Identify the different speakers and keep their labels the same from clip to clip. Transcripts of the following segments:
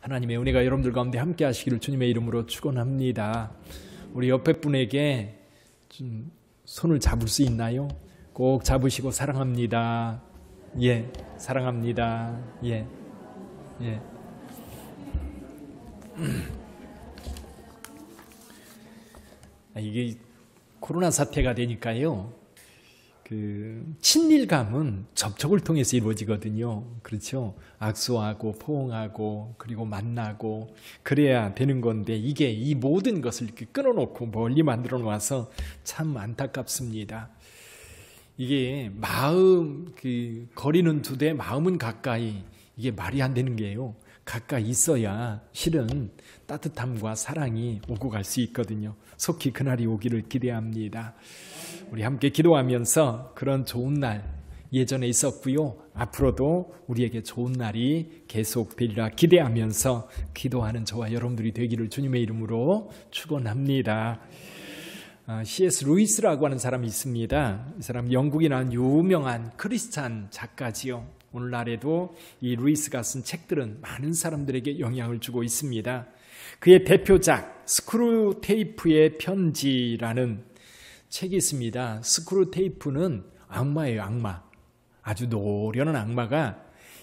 Speaker 1: 하나님의 은혜가 여러분들 가운데 함께 하시기를 주님의 이름으로 축원합니다. 우리 옆에 분에게 좀 손을 잡을 수 있나요? 꼭 잡으시고 사랑합니다. 예, 사랑합니다. 예, 예. 이게 코로나 사태가 되니까요. 친밀감은 접촉을 통해서 이루어지거든요. 그렇죠? 악수하고 포옹하고 그리고 만나고 그래야 되는 건데 이게 이 모든 것을 이렇게 끊어놓고 멀리 만들어 놓아서 참 안타깝습니다. 이게 마음, 거리는 두 대 마음은 가까이, 이게 말이 안 되는 게요. 가까이 있어야 실은 따뜻함과 사랑이 오고 갈 수 있거든요. 속히 그날이 오기를 기대합니다. 우리 함께 기도하면서 그런 좋은 날 예전에 있었고요. 앞으로도 우리에게 좋은 날이 계속되리라 기대하면서 기도하는 저와 여러분들이 되기를 주님의 이름으로 축원합니다. C.S. 루이스라고 하는 사람이 있습니다. 이 사람 영국에 나온 유명한 크리스찬 작가지요. 오늘날에도 이 루이스가 쓴 책들은 많은 사람들에게 영향을 주고 있습니다. 그의 대표작 스크루테이프의 편지라는 책이 있습니다. 스크루테이프는 악마예요, 악마. 아주 노련한 악마가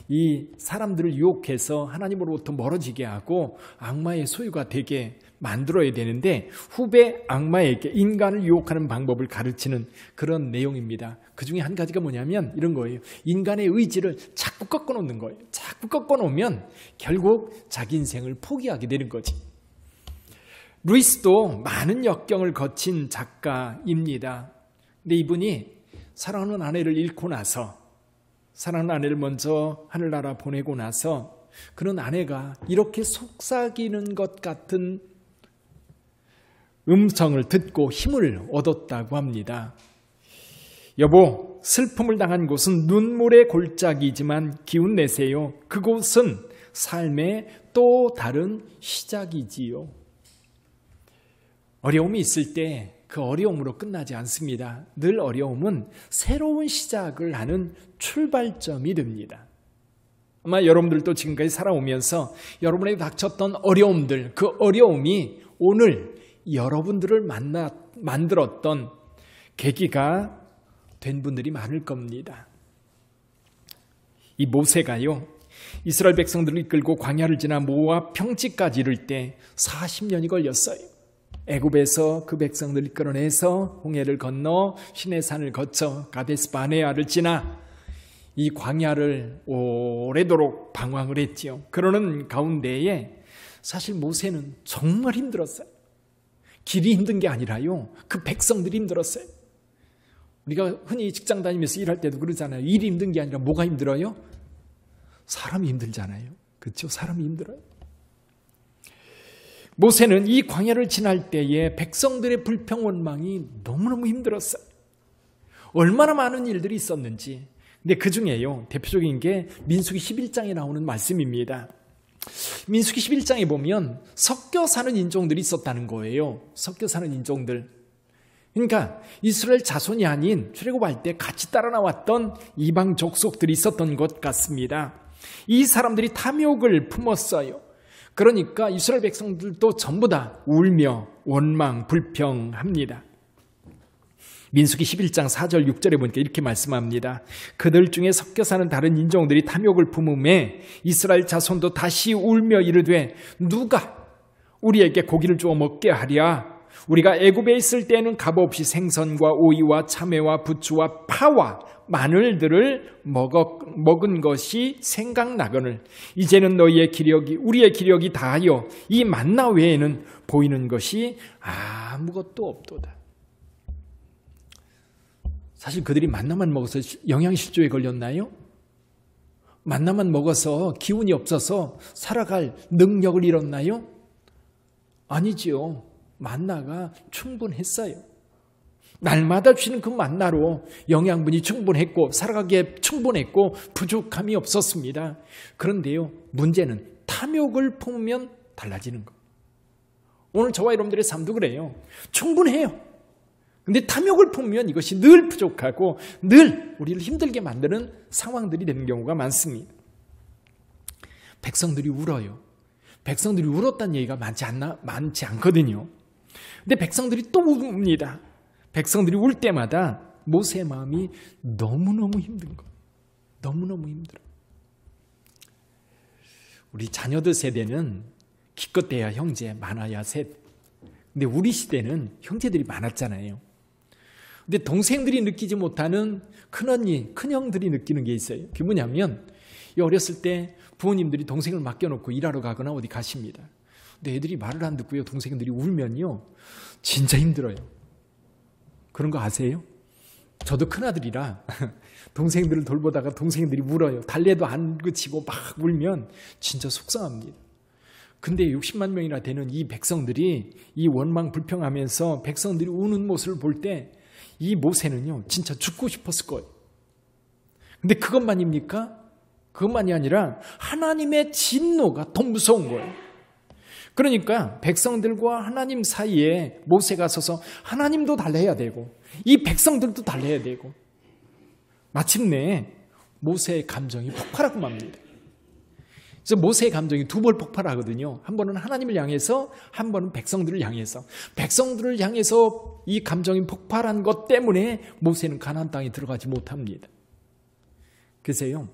Speaker 1: 이 사람들을 유혹해서 하나님으로부터 멀어지게 하고 악마의 소유가 되게 만들어야 되는데 후배 악마에게 인간을 유혹하는 방법을 가르치는 그런 내용입니다. 그 중에 한 가지가 뭐냐면 이런 거예요. 인간의 의지를 자꾸 꺾어놓는 거예요. 자꾸 꺾어놓으면 결국 자기 인생을 포기하게 되는 거지. 루이스도 많은 역경을 거친 작가입니다. 근데 이분이 사랑하는 아내를 잃고 나서, 사랑하는 아내를 먼저 하늘나라 보내고 나서 그런 아내가 이렇게 속삭이는 것 같은 음성을 듣고 힘을 얻었다고 합니다. 여보, 슬픔을 당한 곳은 눈물의 골짜기지만 기운 내세요. 그곳은 삶의 또 다른 시작이지요. 어려움이 있을 때 그 어려움으로 끝나지 않습니다. 늘 어려움은 새로운 시작을 하는 출발점이 됩니다. 아마 여러분들도 지금까지 살아오면서 여러분에게 닥쳤던 어려움들, 그 어려움이 오늘 여러분들을 만들었던 계기가 된 분들이 많을 겁니다. 이 모세가요, 이스라엘 백성들을 이끌고 광야를 지나 모압 평지까지 이를 때 40년이 걸렸어요. 애굽에서 그 백성들을 이끌어내서 홍해를 건너 시내산을 거쳐 가데스 바네아를 지나 이 광야를 오래도록 방황을 했지요. 그러는 가운데에 사실 모세는 정말 힘들었어요. 길이 힘든 게 아니라요, 그 백성들이 힘들었어요. 우리가 흔히 직장 다니면서 일할 때도 그러잖아요. 일이 힘든 게 아니라 뭐가 힘들어요? 사람이 힘들잖아요. 그렇죠? 사람이 힘들어요. 모세는 이 광야를 지날 때에 백성들의 불평 원망이 너무너무 힘들었어요. 얼마나 많은 일들이 있었는지. 근데 그 중에요, 대표적인 게 민수기 11장에 나오는 말씀입니다. 민수기 11장에 보면 섞여 사는 인종들이 있었다는 거예요. 섞여 사는 인종들. 그러니까 이스라엘 자손이 아닌 출애굽할 때 같이 따라 나왔던 이방 족속들이 있었던 것 같습니다. 이 사람들이 탐욕을 품었어요. 그러니까 이스라엘 백성들도 전부 다 울며 원망, 불평합니다. 민수기 11장 4절 6절에 보니까 이렇게 말씀합니다. 그들 중에 섞여 사는 다른 인종들이 탐욕을 품음에 이스라엘 자손도 다시 울며 이르되 누가 우리에게 고기를 주어 먹게 하랴. 우리가 애굽에 있을 때에는 값없이 생선과 오이와 참외와 부추와 파와 마늘들을 먹은 것이 생각나거늘 이제는 너희의 기력이 우리의 기력이 다하여 이 만나 외에는 보이는 것이 아무것도 없도다. 사실 그들이 만나만 먹어서 영양실조에 걸렸나요? 만나만 먹어서 기운이 없어서 살아갈 능력을 잃었나요? 아니지요. 만나가 충분했어요. 날마다 주시는 그 만나로 영양분이 충분했고 살아가기에 충분했고 부족함이 없었습니다. 그런데요, 문제는 탐욕을 품으면 달라지는 거. 오늘 저와 여러분들의 삶도 그래요. 충분해요. 근데 탐욕을 품으면 이것이 늘 부족하고 늘 우리를 힘들게 만드는 상황들이 되는 경우가 많습니다. 백성들이 울어요. 백성들이 울었다는 얘기가 많지 않거든요. 근데 백성들이 또 웁니다. 백성들이 울 때마다 모세의 마음이 너무너무 힘든 거예요. 너무너무 힘들어요. 우리 자녀들 세대는 기껏해야 형제, 많아야 셋. 근데 우리 시대는 형제들이 많았잖아요. 근데 동생들이 느끼지 못하는 큰언니, 큰형들이 느끼는 게 있어요. 그게 뭐냐면 어렸을 때 부모님들이 동생을 맡겨놓고 일하러 가거나 어디 가십니다. 근데 애들이 말을 안 듣고요. 동생들이 울면요. 진짜 힘들어요. 그런 거 아세요? 저도 큰아들이라 동생들을 돌보다가 동생들이 울어요. 달래도 안 그치고 막 울면 진짜 속상합니다. 근데 60만 명이나 되는 이 백성들이 이 원망 불평하면서 백성들이 우는 모습을 볼 때 이 모세는요 진짜 죽고 싶었을 거예요. 근데 그것만입니까? 그것만이 아니라 하나님의 진노가 더 무서운 거예요. 그러니까 백성들과 하나님 사이에 모세가 서서 하나님도 달래야 되고 이 백성들도 달래야 되고 마침내 모세의 감정이 폭발하고 맙니다. 그래서 모세의 감정이 두 번 폭발하거든요. 한 번은 하나님을 향해서, 한 번은 백성들을 향해서. 백성들을 향해서 이 감정이 폭발한 것 때문에 모세는 가나안 땅에 들어가지 못합니다. 그래서요,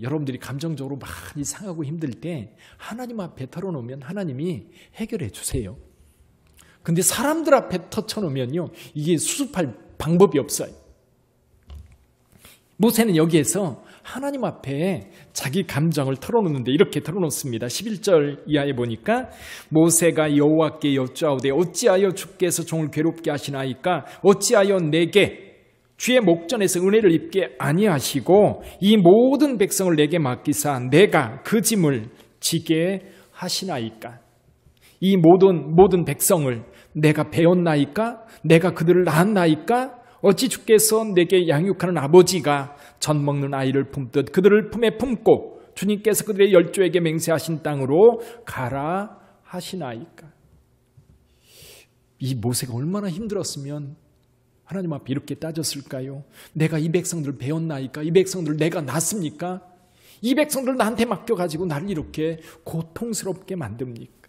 Speaker 1: 여러분들이 감정적으로 많이 상하고 힘들 때 하나님 앞에 털어놓으면 하나님이 해결해 주세요. 근데 사람들 앞에 터쳐놓으면요, 이게 수습할 방법이 없어요. 모세는 여기에서 하나님 앞에 자기 감정을 털어놓는데 이렇게 털어놓습니다. 11절 이하에 보니까 모세가 여호와께 여쭈아오되 어찌하여 주께서 종을 괴롭게 하시나이까 어찌하여 내게 주의 목전에서 은혜를 입게 아니하시고 이 모든 백성을 내게 맡기사 내가 그 짐을 지게 하시나이까. 이 모든 백성을 내가 배웠나이까? 내가 그들을 낳았나이까? 어찌 주께서 내게 양육하는 아버지가 젖 먹는 아이를 품듯 그들을 품에 품고 주님께서 그들의 열조에게 맹세하신 땅으로 가라 하시나이까. 이 모세가 얼마나 힘들었으면 하나님 앞에 이렇게 따졌을까요? 내가 이 백성들을 배웠나이까? 이 백성들을 내가 낳습니까? 이 백성들을 나한테 맡겨가지고 나를 이렇게 고통스럽게 만듭니까?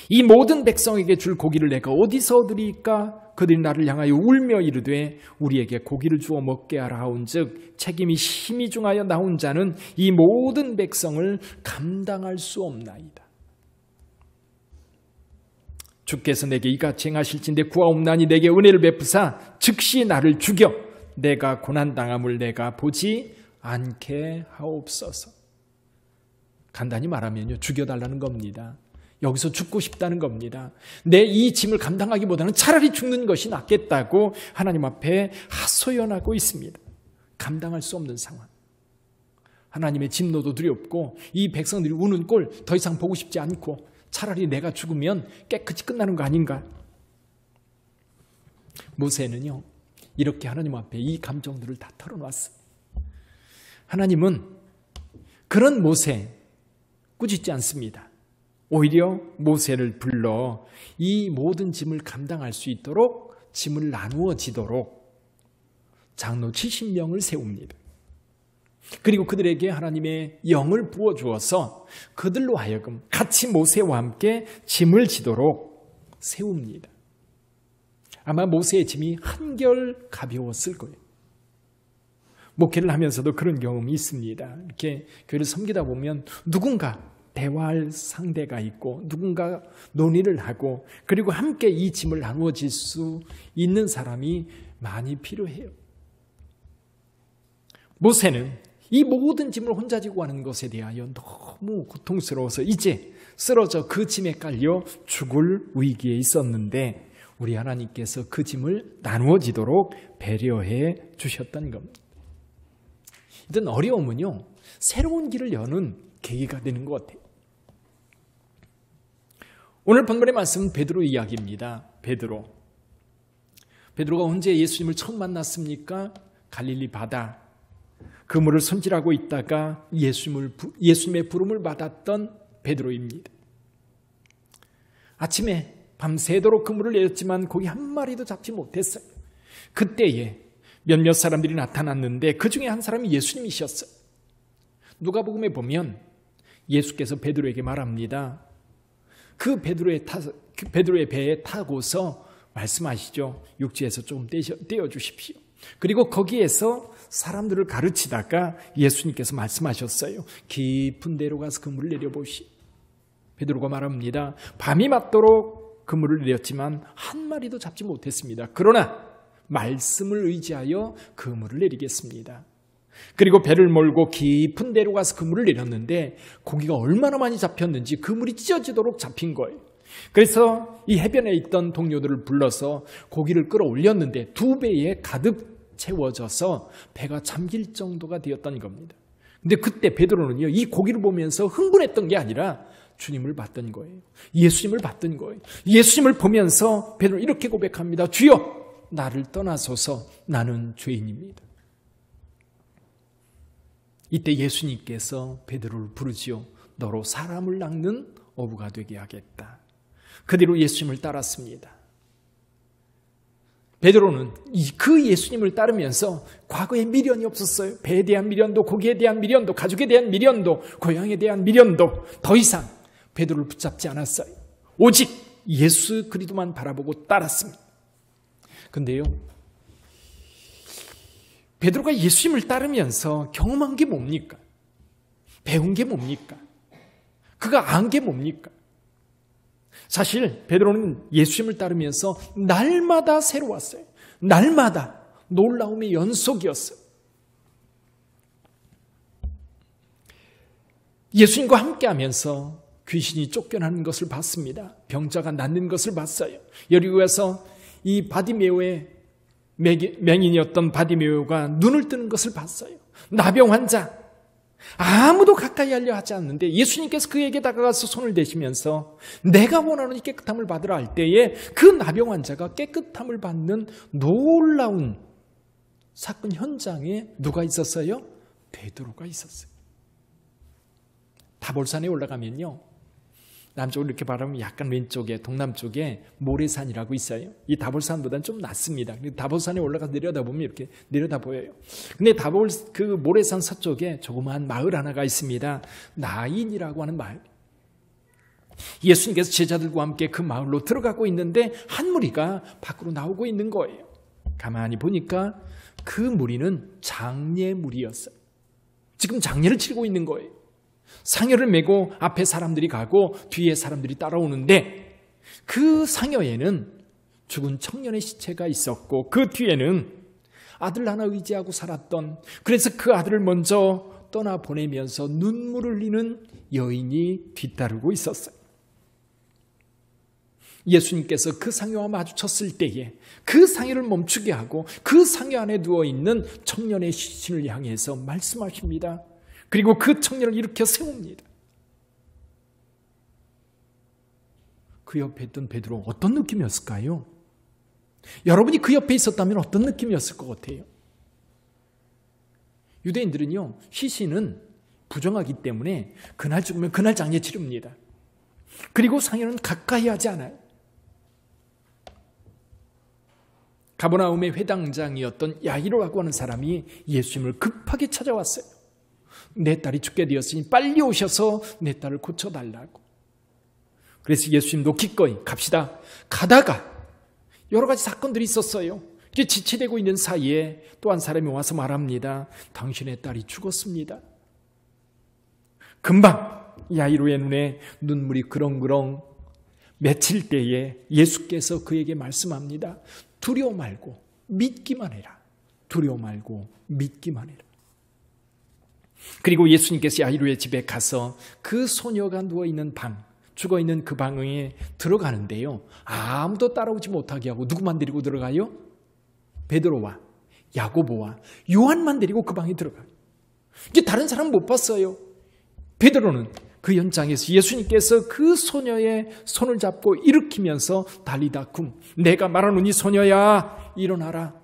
Speaker 1: 이 모든 백성에게 줄 고기를 내가 어디서 얻으리까? 그들이 나를 향하여 울며 이르되 우리에게 고기를 주어 먹게 하라 하온즉 책임이 심히 중하여 나온 자는 이 모든 백성을 감당할 수 없나이다. 주께서 내게 이같이 행하실진대 구하옵나니 내게 은혜를 베푸사 즉시 나를 죽여 내가 고난당함을 내가 보지 않게 하옵소서. 간단히 말하면요, 죽여달라는 겁니다. 여기서 죽고 싶다는 겁니다. 내 이 짐을 감당하기보다는 차라리 죽는 것이 낫겠다고 하나님 앞에 하소연하고 있습니다. 감당할 수 없는 상황. 하나님의 진노도 두렵고 이 백성들이 우는 꼴 더 이상 보고 싶지 않고 차라리 내가 죽으면 깨끗이 끝나는 거 아닌가? 모세는요, 이렇게 하나님 앞에 이 감정들을 다 털어놨어요. 하나님은 그런 모세 꾸짖지 않습니다. 오히려 모세를 불러 이 모든 짐을 감당할 수 있도록 짐을 나누어지도록 장로 70명을 세웁니다. 그리고 그들에게 하나님의 영을 부어주어서 그들로 하여금 같이 모세와 함께 짐을 지도록 세웁니다. 아마 모세의 짐이 한결 가벼웠을 거예요. 목회를 하면서도 그런 경험이 있습니다. 이렇게 교회를 섬기다 보면 누군가 대화할 상대가 있고 누군가 논의를 하고 그리고 함께 이 짐을 나누어질 수 있는 사람이 많이 필요해요. 모세는 이 모든 짐을 혼자 지고 가는 것에 대하여 너무 고통스러워서 이제 쓰러져 그 짐에 깔려 죽을 위기에 있었는데 우리 하나님께서 그 짐을 나누어지도록 배려해 주셨던 겁니다. 이런 어려움은요, 새로운 길을 여는 계기가 되는 것 같아요. 오늘 본문의 말씀은 베드로 이야기입니다. 베드로가 언제 예수님을 처음 만났습니까? 갈릴리 바다. 그물을 손질하고 있다가 예수님의 부름을 받았던 베드로입니다. 아침에 밤새도록 그물을 내렸지만 고기 한 마리도 잡지 못했어요. 그때에 몇몇 사람들이 나타났는데 그 중에 한 사람이 예수님이셨어요. 누가복음에 보면 예수께서 베드로에게 말합니다. 그 베드로의 배에 타고서 말씀하시죠. 육지에서 조금 떼어주십시오. 그리고 거기에서 사람들을 가르치다가 예수님께서 말씀하셨어요. 깊은 데로 가서 그물을 내려보시. 베드로가 말합니다. 밤이 맞도록 그물을 내렸지만 한 마리도 잡지 못했습니다. 그러나 말씀을 의지하여 그물을 내리겠습니다. 그리고 배를 몰고 깊은 데로 가서 그물을 내렸는데 고기가 얼마나 많이 잡혔는지 그물이 찢어지도록 잡힌 거예요. 그래서 이 해변에 있던 동료들을 불러서 고기를 끌어올렸는데 2배에 가득 채워져서 배가 잠길 정도가 되었던 겁니다. 근데 그때 베드로는요, 이 고기를 보면서 흥분했던 게 아니라 주님을 봤던 거예요. 예수님을 봤던 거예요. 예수님을 보면서 베드로는 이렇게 고백합니다. 주여, 나를 떠나소서, 나는 죄인입니다. 이때 예수님께서 베드로를 부르지요. 너로 사람을 낚는 어부가 되게 하겠다. 그 뒤로 예수님을 따랐습니다. 베드로는 그 예수님을 따르면서 과거에 미련이 없었어요. 배에 대한 미련도, 고기에 대한 미련도, 가족에 대한 미련도, 고향에 대한 미련도 더 이상 베드로를 붙잡지 않았어요. 오직 예수 그리스도만 바라보고 따랐습니다. 근데요, 베드로가 예수님을 따르면서 경험한 게 뭡니까? 배운 게 뭡니까? 그가 안 게 뭡니까? 사실 베드로는 예수님을 따르면서 날마다 새로웠어요. 날마다 놀라움의 연속이었어요. 예수님과 함께하면서 귀신이 쫓겨나는 것을 봤습니다. 병자가 낫는 것을 봤어요. 여리고에서 이 바디메오의 맹인이었던 바디메오가 눈을 뜨는 것을 봤어요. 나병 환자, 아무도 가까이 하려 하지 않는데 예수님께서 그에게 다가가서 손을 대시면서 내가 원하는 이 깨끗함을 받으라 할 때에 그 나병 환자가 깨끗함을 받는 놀라운 사건 현장에 누가 있었어요? 베드로가 있었어요. 다볼산에 올라가면요, 남쪽으로 이렇게 바라보면 약간 왼쪽에 동남쪽에 모래산이라고 있어요. 이 다볼산보다는 좀 낮습니다. 다볼산에 올라가서 내려다보면 이렇게 내려다 보여요. 근데 그 모래산 서쪽에 조그마한 마을 하나가 있습니다. 나인이라고 하는 마을. 예수님께서 제자들과 함께 그 마을로 들어가고 있는데 한 무리가 밖으로 나오고 있는 거예요. 가만히 보니까 그 무리는 장례 무리였어요. 지금 장례를 치르고 있는 거예요. 상여를 메고 앞에 사람들이 가고 뒤에 사람들이 따라오는데 그 상여에는 죽은 청년의 시체가 있었고 그 뒤에는 아들 하나 의지하고 살았던, 그래서 그 아들을 먼저 떠나보내면서 눈물을 흘리는 여인이 뒤따르고 있었어요. 예수님께서 그 상여와 마주쳤을 때에 그 상여를 멈추게 하고 그 상여 안에 누워있는 청년의 시신을 향해서 말씀하십니다. 그리고 그 청년을 일으켜 세웁니다. 그 옆에 있던 베드로 어떤 느낌이었을까요? 여러분이 그 옆에 있었다면 어떤 느낌이었을 것 같아요? 유대인들은요, 시신은 부정하기 때문에 그날 죽으면 그날 장례 치릅니다. 그리고 상여는 가까이 하지 않아요. 가버나움의 회당장이었던 야이로라고 하는 사람이 예수님을 급하게 찾아왔어요. 내 딸이 죽게 되었으니 빨리 오셔서 내 딸을 고쳐달라고. 그래서 예수님도 기꺼이 갑시다. 가다가 여러 가지 사건들이 있었어요. 이제 지체되고 있는 사이에 또 한 사람이 와서 말합니다. 당신의 딸이 죽었습니다. 금방 야이로의 눈에 눈물이 그렁그렁 맺힐 때에 예수께서 그에게 말씀합니다. 두려워 말고 믿기만 해라. 두려워 말고 믿기만 해라. 그리고 예수님께서 야이로의 집에 가서 그 소녀가 누워있는 방, 죽어있는 그 방에 들어가는데요, 아무도 따라오지 못하게 하고 누구만 데리고 들어가요? 베드로와 야고보와 요한만 데리고 그 방에 들어가요. 이제 다른 사람 못 봤어요. 베드로는 그 현장에서 예수님께서 그 소녀의 손을 잡고 일으키면서 달리다쿰, 내가 말하는 이 소녀야 일어나라.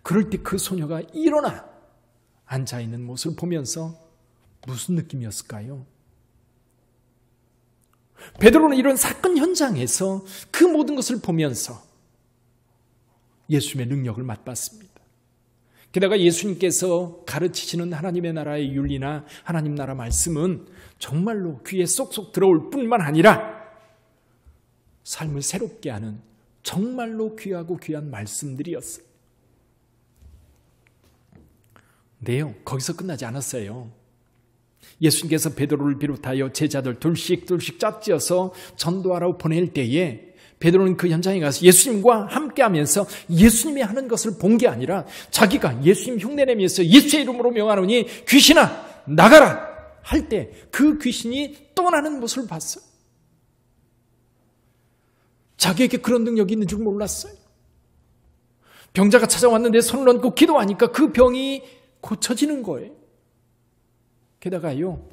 Speaker 1: 그럴 때 그 소녀가 일어나 앉아있는 모습을 보면서 무슨 느낌이었을까요? 베드로는 이런 사건 현장에서 그 모든 것을 보면서 예수님의 능력을 맛봤습니다. 게다가 예수님께서 가르치시는 하나님의 나라의 윤리나 하나님 나라 말씀은 정말로 귀에 쏙쏙 들어올 뿐만 아니라 삶을 새롭게 하는 정말로 귀하고 귀한 말씀들이었어요. 네요, 거기서 끝나지 않았어요. 예수님께서 베드로를 비롯하여 제자들 둘씩 짝지어서 전도하라고 보낼 때에 베드로는 그 현장에 가서 예수님과 함께하면서 예수님이 하는 것을 본 게 아니라 자기가 예수님 흉내내면서 예수의 이름으로 명하노니 귀신아 나가라 할 때 그 귀신이 떠나는 모습을 봤어요. 자기에게 그런 능력이 있는 줄 몰랐어요. 병자가 찾아왔는데 손을 얹고 기도하니까 그 병이 고쳐지는 거예요. 게다가요,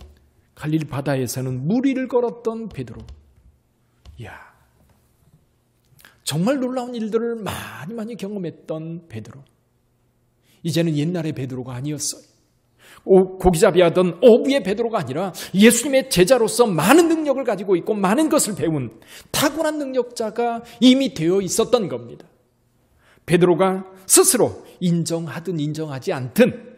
Speaker 1: 갈릴리 바다에서는 무리를 걸었던 베드로. 이야, 정말 놀라운 일들을 많이 경험했던 베드로. 이제는 옛날의 베드로가 아니었어요. 고기잡이 하던 어부의 베드로가 아니라 예수님의 제자로서 많은 능력을 가지고 있고 많은 것을 배운 탁월한 능력자가 이미 되어 있었던 겁니다. 베드로가 스스로 인정하든 인정하지 않든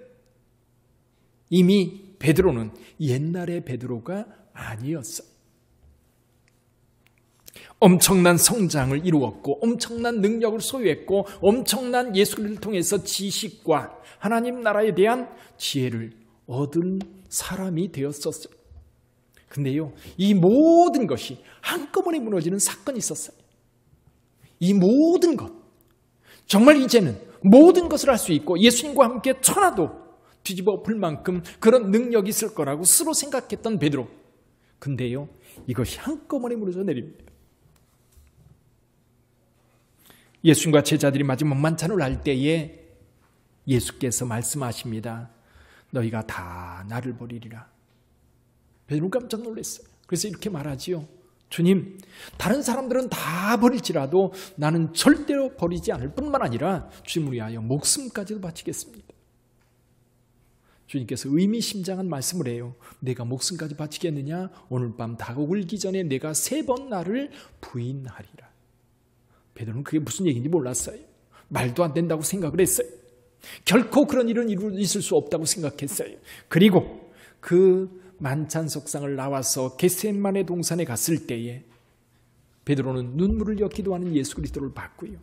Speaker 1: 이미 베드로는 옛날의 베드로가 아니었어요. 엄청난 성장을 이루었고 엄청난 능력을 소유했고 엄청난 예수를 통해서 지식과 하나님 나라에 대한 지혜를 얻은 사람이 되었었어요. 근데요, 이 모든 것이 한꺼번에 무너지는 사건이 있었어요. 이 모든 것, 정말 이제는 모든 것을 할 수 있고 예수님과 함께 천하도 뒤집어 엎을 만큼 그런 능력이 있을 거라고 스스로 생각했던 베드로. 근데요, 이것이 한꺼번에 무너져 내립니다. 예수님과 제자들이 마지막 만찬을 할 때에 예수께서 말씀하십니다. 너희가 다 나를 버리리라. 베드로 깜짝 놀랐어요. 그래서 이렇게 말하지요. 주님, 다른 사람들은 다 버릴지라도 나는 절대로 버리지 않을 뿐만 아니라 주님을 위하여 목숨까지도 바치겠습니다. 주님께서 의미심장한 말씀을 해요. 내가 목숨까지 바치겠느냐? 오늘 밤 닭 울기 전에 내가 3번 나를 부인하리라. 베드로는 그게 무슨 얘기인지 몰랐어요. 말도 안 된다고 생각을 했어요. 결코 그런 일은 있을 수 없다고 생각했어요. 그리고 그 만찬석상을 나와서 겟세마네 동산에 갔을 때에 베드로는 눈물을 흘려 기도하는 예수 그리스도를 봤고요.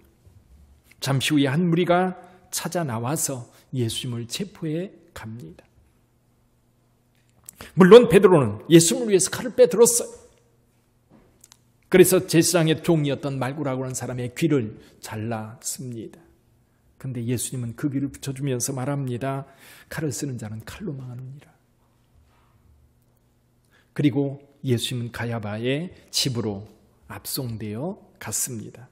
Speaker 1: 잠시 후에 한 무리가 찾아 나와서 예수님을 체포해 갑니다. 물론 베드로는 예수님을 위해서 칼을 빼들었어요. 그래서 제사장의 종이었던 말구라고 하는 사람의 귀를 잘랐습니다. 그런데 예수님은 그 귀를 붙여주면서 말합니다. 칼을 쓰는 자는 칼로 망하느니라. 그리고 예수님은 가야바의 집으로 압송되어 갔습니다.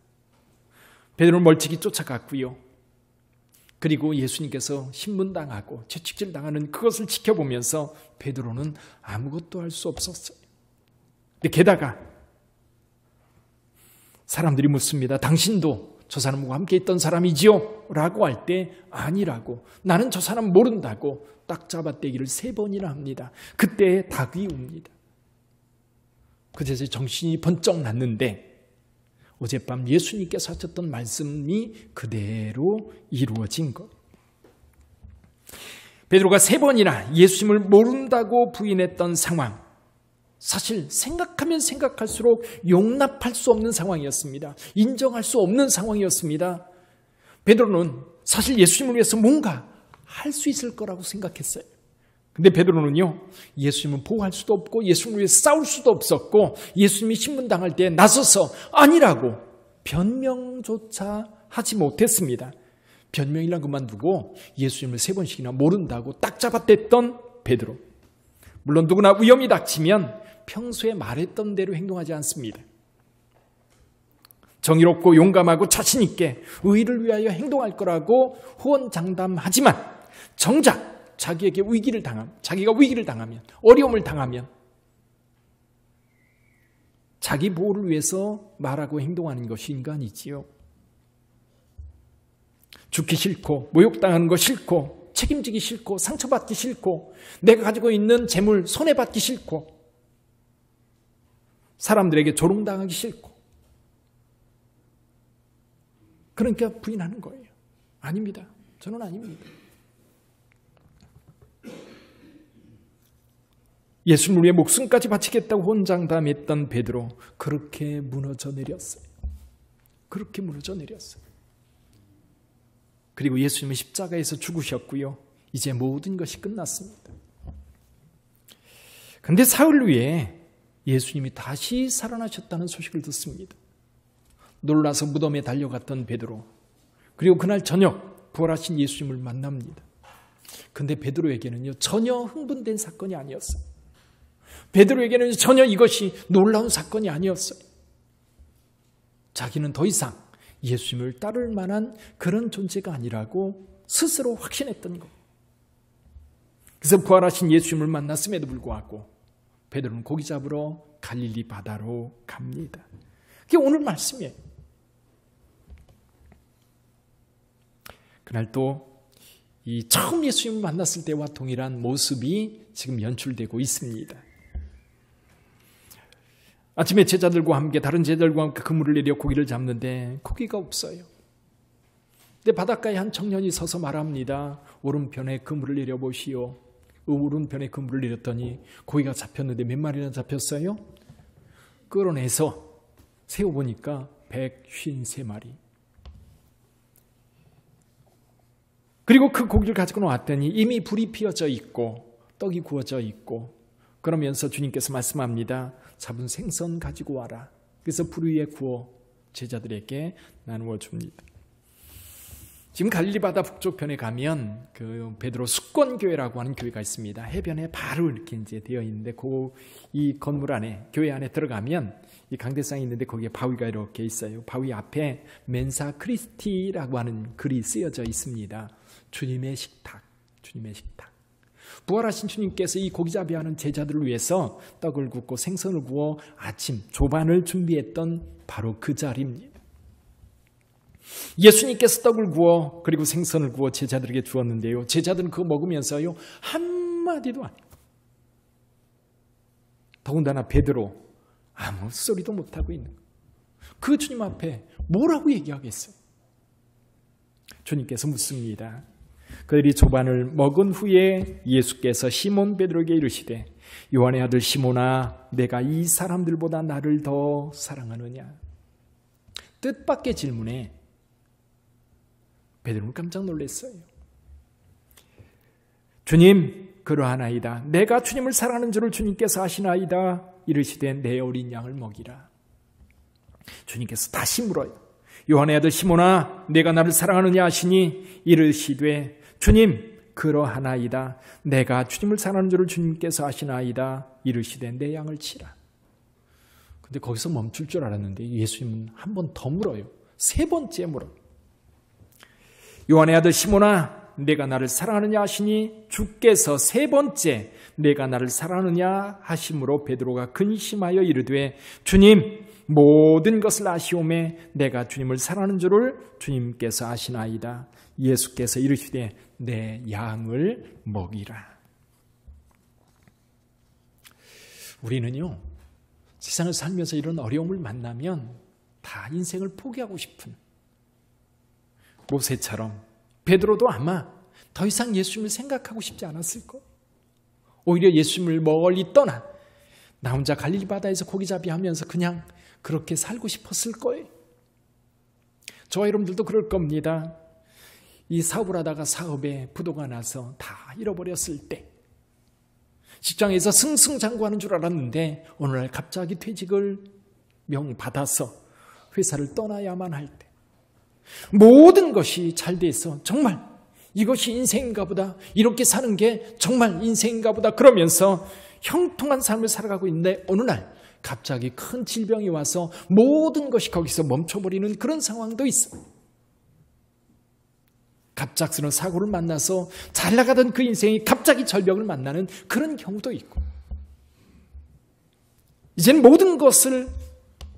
Speaker 1: 베드로는 멀찍이 쫓아갔고요. 그리고 예수님께서 신문당하고 채찍질당하는 그것을 지켜보면서 베드로는 아무것도 할 수 없었어요. 근데 게다가 사람들이 묻습니다. 당신도 저 사람과 함께 있던 사람이지요? 라고 할 때 아니라고, 나는 저 사람 모른다고 딱 잡아떼기를 3번이나 합니다. 그때 닭이 웁니다. 그제서 정신이 번쩍 났는데 어젯밤 예수님께서 하셨던 말씀이 그대로 이루어진 것. 베드로가 3번이나 예수님을 모른다고 부인했던 상황, 사실 생각하면 생각할수록 용납할 수 없는 상황이었습니다. 인정할 수 없는 상황이었습니다. 베드로는 사실 예수님을 위해서 뭔가 할 수 있을 거라고 생각했어요. 근데 베드로는요, 예수님을 보호할 수도 없고 예수님을 위해서 싸울 수도 없었고 예수님이 신문당할 때 나서서 아니라고 변명조차 하지 못했습니다. 변명이란 그만두고 예수님을 3번씩이나 모른다고 딱 잡아댔던 베드로. 물론 누구나 위험이 닥치면 평소에 말했던 대로 행동하지 않습니다. 정의롭고 용감하고 자신 있게 의를 위하여 행동할 거라고 호언장담하지만 정작 자기가 위기를 당하면, 어려움을 당하면 자기 보호를 위해서 말하고 행동하는 것이 인간이지요. 죽기 싫고 모욕당하는 거 싫고 책임지기 싫고 상처받기 싫고 내가 가지고 있는 재물 손해받기 싫고 사람들에게 조롱당하기 싫고, 그러니까 부인하는 거예요. 아닙니다. 저는 아닙니다. 예수님을 위해 목숨까지 바치겠다고 혼장담했던 베드로, 그렇게 무너져 내렸어요. 그렇게 무너져 내렸어요. 그리고 예수님은 십자가에서 죽으셨고요. 이제 모든 것이 끝났습니다. 그런데 사흘 후에 예수님이 다시 살아나셨다는 소식을 듣습니다. 놀라서 무덤에 달려갔던 베드로, 그리고 그날 저녁 부활하신 예수님을 만납니다. 그런데 베드로에게는요, 전혀 흥분된 사건이 아니었어요. 베드로에게는 전혀 이것이 놀라운 사건이 아니었어요. 자기는 더 이상 예수님을 따를 만한 그런 존재가 아니라고 스스로 확신했던 것. 그래서 부활하신 예수님을 만났음에도 불구하고 베드로는 고기 잡으러 갈릴리 바다로 갑니다. 그게 오늘 말씀이에요. 그날 또 이 처음 예수님을 만났을 때와 동일한 모습이 지금 연출되고 있습니다. 아침에 제자들과 함께, 다른 제자들과 함께 그물을 내려 고기를 잡는데 고기가 없어요. 근데 바닷가에 한 청년이 서서 말합니다. 오른편에 그물을 내려보시오. 오른편에 그물을 내렸더니 고기가 잡혔는데 몇 마리나 잡혔어요? 끌어내서 세어보니까 153마리. 그리고 그 고기를 가지고 나왔더니 이미 불이 피어져 있고 떡이 구워져 있고, 그러면서 주님께서 말씀합니다. 잡은 생선 가지고 와라. 그래서 불 위에 구워 제자들에게 나누어 줍니다. 지금 갈릴리 바다 북쪽편에 가면 그 베드로 숙권교회라고 하는 교회가 있습니다. 해변에 바로 이렇게 이제 되어 있는데 이 건물 안에, 교회 안에 들어가면 이 강대상이 있는데 거기에 바위가 이렇게 있어요. 바위 앞에 멘사 크리스티라고 하는 글이 쓰여져 있습니다. 주님의 식탁, 주님의 식탁. 부활하신 주님께서 이 고기잡이 하는 제자들을 위해서 떡을 굽고 생선을 구워 아침 조반을 준비했던 바로 그 자리입니다. 예수님께서 떡을 구워 그리고 생선을 구워 제자들에게 주었는데요. 제자들은 그거 먹으면서요, 한마디도 안 해요. 더군다나 베드로 아무 소리도 못하고 있는 거예요. 그 주님 앞에 뭐라고 얘기하겠어요? 주님께서 묻습니다. 그들이 조반을 먹은 후에 예수께서 시몬 베드로에게 이르시되 요한의 아들 시몬아, 내가 이 사람들보다 나를 더 사랑하느냐? 뜻밖의 질문에 베드로는 깜짝 놀랐어요. 주님, 그러하나이다. 내가 주님을 사랑하는 줄을 주님께서 아시나이다. 이르시되 내 어린 양을 먹이라. 주님께서 다시 물어요. 요한의 아들 시몬아, 내가 나를 사랑하느냐 하시니 이르시되 주님, 그러하나이다. 내가 주님을 사랑하는 줄을 주님께서 아시나이다. 이르시되 내 양을 치라. 근데 거기서 멈출 줄 알았는데 예수님은 한 번 더 물어요. 세 번째 물어요. 요한의 아들 시몬아, 내가 나를 사랑하느냐 하시니 주께서 세 번째 내가 나를 사랑하느냐 하심으로 베드로가 근심하여 이르되 주님, 모든 것을 아시오매 내가 주님을 사랑하는 줄을 주님께서 아시나이다. 예수께서 이르시되 내 양을 먹이라. 우리는요, 세상을 살면서 이런 어려움을 만나면 다 인생을 포기하고 싶은, 모세처럼 베드로도 아마 더 이상 예수님을 생각하고 싶지 않았을 거예요. 오히려 예수님을 멀리 떠나 나 혼자 갈릴리 바다에서 고기잡이 하면서 그냥 그렇게 살고 싶었을 거예요. 저와 여러분들도 그럴 겁니다. 이 사업을 하다가 사업에 부도가 나서 다 잃어버렸을 때, 직장에서 승승장구하는 줄 알았는데 어느 날 갑자기 퇴직을 명받아서 회사를 떠나야만 할 때, 모든 것이 잘 돼서 정말 이것이 인생인가 보다, 이렇게 사는 게 정말 인생인가 보다 그러면서 형통한 삶을 살아가고 있는데 어느 날 갑자기 큰 질병이 와서 모든 것이 거기서 멈춰버리는 그런 상황도 있어요. 갑작스러운 사고를 만나서 잘 나가던 그 인생이 갑자기 절벽을 만나는 그런 경우도 있고, 이제는 모든 것을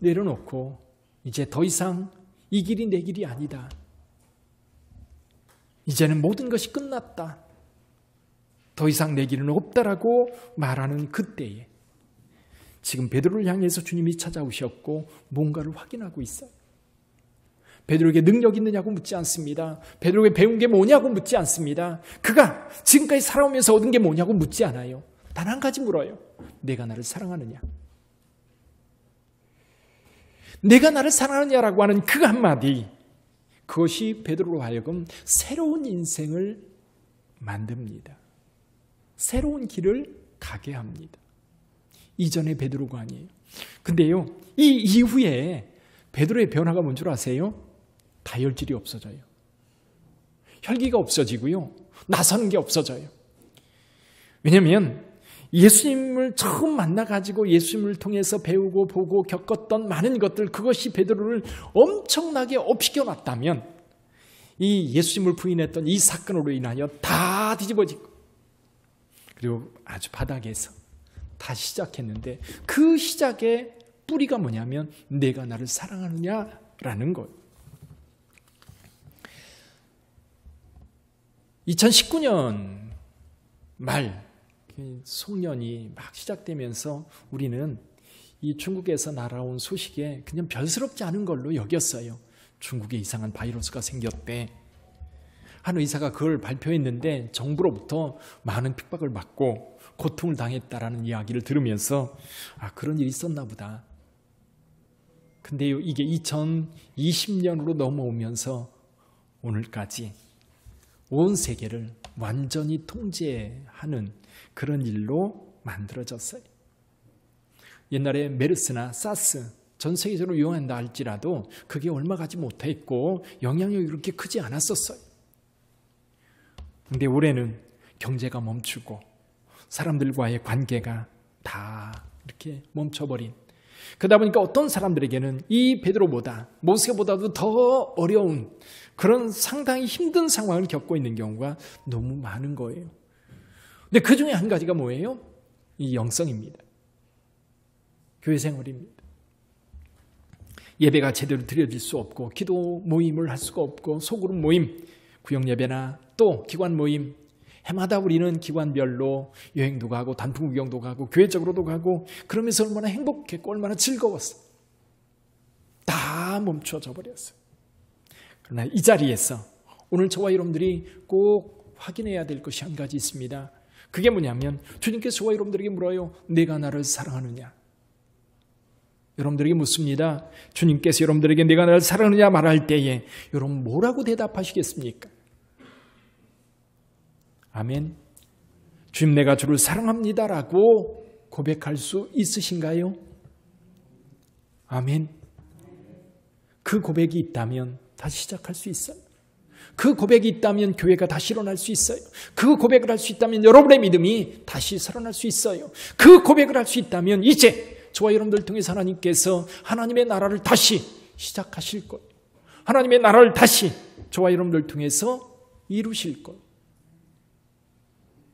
Speaker 1: 내려놓고 이제 더 이상 이 길이 내 길이 아니다. 이제는 모든 것이 끝났다. 더 이상 내 길은 없다라고 말하는 그때에 지금 베드로를 향해서 주님이 찾아오셨고 뭔가를 확인하고 있어요. 베드로에게 능력 있느냐고 묻지 않습니다. 베드로에게 배운 게 뭐냐고 묻지 않습니다. 그가 지금까지 살아오면서 얻은 게 뭐냐고 묻지 않아요. 단 한 가지 물어요. 내가 나를 사랑하느냐? 내가 나를 사랑하느냐라고 하는 그 한마디, 그것이 베드로로 하여금 새로운 인생을 만듭니다. 새로운 길을 가게 합니다. 이전의 베드로가 아니에요. 근데요, 이 이후에 베드로의 변화가 뭔 줄 아세요? 다혈질이 없어져요. 혈기가 없어지고요, 나서는 게 없어져요. 왜냐하면 예수님을 처음 만나가지고 예수님을 통해서 배우고 보고 겪었던 많은 것들, 그것이 베드로를 엄청나게 업시켜놨다면 이 예수님을 부인했던 이 사건으로 인하여 다 뒤집어지고, 그리고 아주 바닥에서 다시 시작했는데, 그 시작의 뿌리가 뭐냐면 내가 나를 사랑하느냐라는 것. 2019년 말 송년이 막 시작되면서 우리는 이 중국에서 날아온 소식에 그냥 별스럽지 않은 걸로 여겼어요. 중국에 이상한 바이러스가 생겼대. 한 의사가 그걸 발표했는데 정부로부터 많은 핍박을 받고 고통을 당했다라는 이야기를 들으면서 그런 일이 있었나 보다. 근데요, 이게 2020년으로 넘어오면서 오늘까지 온 세계를 완전히 통제하는 그런 일로 만들어졌어요. 옛날에 메르스나 사스 전 세계적으로 유행한다 할지라도 그게 얼마 가지 못했고 영향력이 그렇게 크지 않았었어요. 근데 올해는 경제가 멈추고 사람들과의 관계가 다 이렇게 멈춰버린, 그러다 보니까 어떤 사람들에게는 이 베드로보다 모세보다도 더 어려운 그런 상당히 힘든 상황을 겪고 있는 경우가 너무 많은 거예요. 근데 그 중에 한 가지가 뭐예요? 이 영성입니다. 교회 생활입니다. 예배가 제대로 드려질 수 없고, 기도 모임을 할 수가 없고, 소그룹 모임, 구역 예배나 또 기관 모임, 해마다 우리는 기관별로 여행도 가고 단풍 구경도 가고 교회적으로도 가고, 그러면서 얼마나 행복했고 얼마나 즐거웠어. 다 멈춰져 버렸어요. 그러나 이 자리에서 오늘 저와 여러분들이 꼭 확인해야 될 것이 한 가지 있습니다. 그게 뭐냐면 주님께서 저와 여러분들에게 물어요. 내가 나를 사랑하느냐? 여러분들에게 묻습니다. 주님께서 여러분들에게 내가 나를 사랑하느냐 말할 때에 여러분 뭐라고 대답하시겠습니까? 아멘. 주님, 내가 주를 사랑합니다라고 고백할 수 있으신가요? 아멘. 그 고백이 있다면 다시 시작할 수 있어요. 그 고백이 있다면 교회가 다시 일어날 수 있어요. 그 고백을 할 수 있다면 여러분의 믿음이 다시 살아날 수 있어요. 그 고백을 할 수 있다면 이제 저와 여러분들 통해서 하나님께서 하나님의 나라를 다시 시작하실 거예요. 하나님의 나라를 다시 저와 여러분들 통해서 이루실 거예요.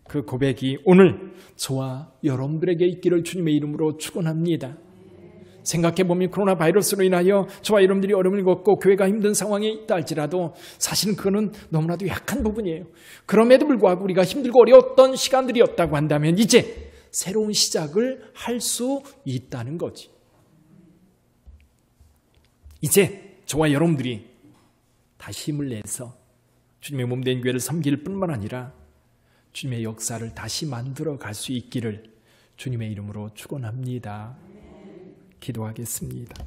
Speaker 1: 그 고백이 오늘 저와 여러분들에게 있기를 주님의 이름으로 축원합니다. 생각해보면 코로나 바이러스로 인하여 저와 여러분들이 어려움을 겪고 교회가 힘든 상황에 있다 할지라도 사실은 그거는 너무나도 약한 부분이에요. 그럼에도 불구하고 우리가 힘들고 어려웠던 시간들이었다고 한다면 이제 새로운 시작을 할 수 있다는 거지. 이제 저와 여러분들이 다시 힘을 내서 주님의 몸된 교회를 섬길 뿐만 아니라 주님의 역사를 다시 만들어 갈 수 있기를 주님의 이름으로 축원합니다. 기도하겠습니다.